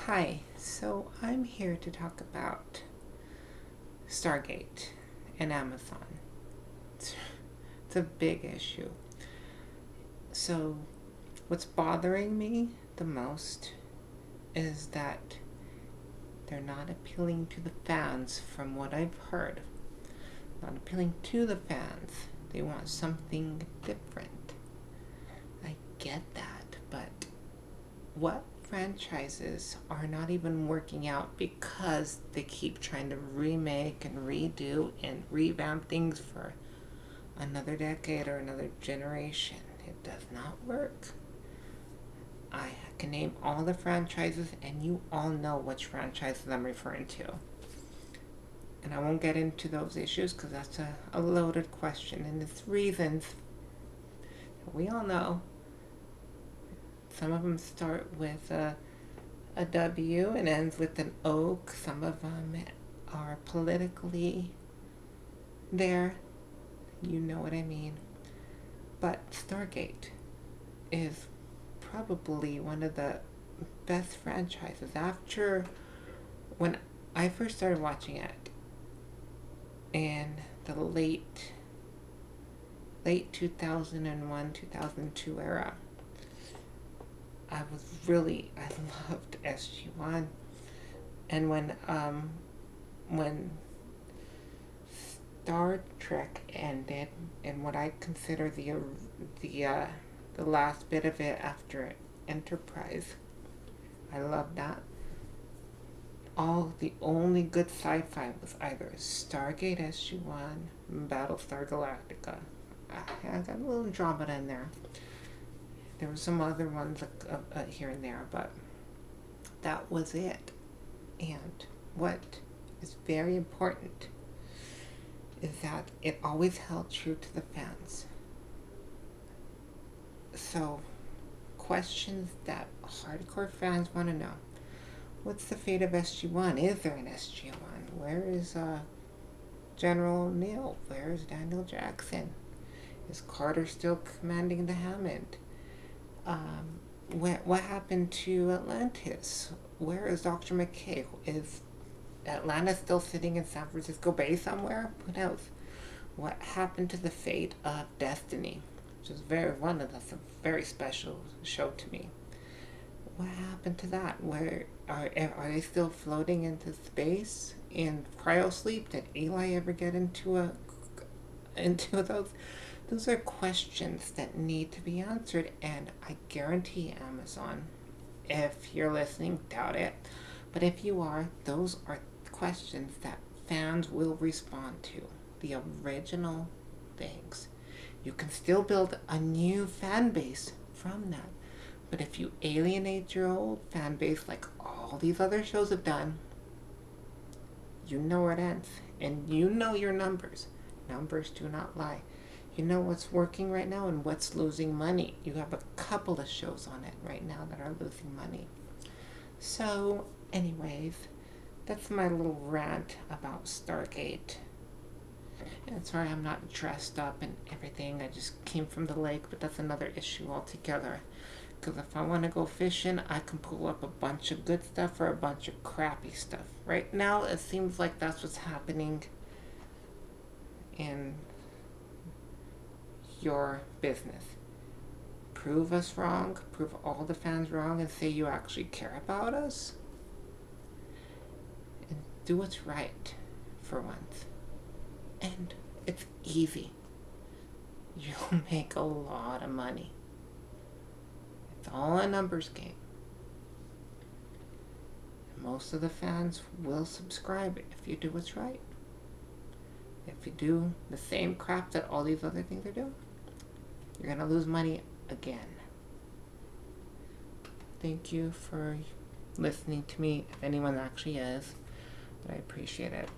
Hi, so I'm here to talk about Stargate and Amazon. It's a big issue. So, what's bothering me the most is that they're not appealing to the fans from what I've heard. Not appealing to the fans. They want something different. I get that, but what franchises are not even working out because they keep trying to remake and redo and revamp things for another decade or another generation? It does not work. I can name all the franchises and you all know which franchises I'm referring to. And I won't get into those issues because that's a loaded question, and it's reasons that we all know. Some of them start with a W and ends with an O. Some of them are politically there. You know what I mean. But Stargate is probably one of the best franchises. After when I first started watching it in the late 2001, 2002 era, I loved SG-1. And when Star Trek ended, and what I consider the last bit of it after Enterprise, I loved that. The only good sci-fi was either Stargate SG-1, Battlestar Galactica. I got a little Andromeda in there. There were some other ones here and there, but that was it. And what is very important is that it always held true to the fans. So, questions that hardcore fans want to know. What's the fate of SG-1? Is there an SG-1? Where is General O'Neill? Where is Daniel Jackson? Is Carter still commanding the Hammond? What happened to Atlantis? Where is Dr. McKay? Is Atlantis still sitting in San Francisco Bay somewhere? Who knows? What happened to the fate of Destiny? Which is that's a very special show to me. What happened to that? Where are they still floating into space in cryosleep? Did Eli ever get into those? Those are questions that need to be answered, and I guarantee Amazon, if you're listening, doubt it, but if you are, those are questions that fans will respond to. The original things. You can still build a new fan base from that, but if you alienate your old fan base like all these other shows have done, you know where it ends, and you know your numbers. Numbers do not lie. You know what's working right now and what's losing money. You have a couple of shows on it right now that are losing money. So, anyways, that's my little rant about Stargate. And sorry I'm not dressed up and everything. I just came from the lake, but that's another issue altogether. Because if I want to go fishing, I can pull up a bunch of good stuff or a bunch of crappy stuff. Right now, it seems like that's what's happening in your business. Prove us wrong, prove all the fans wrong, and say you actually care about us. And do what's right for once. And it's easy. You'll make a lot of money. It's all a numbers game. Most of the fans will subscribe if you do what's right. If you do the same crap that all these other things are doing, you're going to lose money again. Thank you for listening to me, if anyone actually is, but I appreciate it.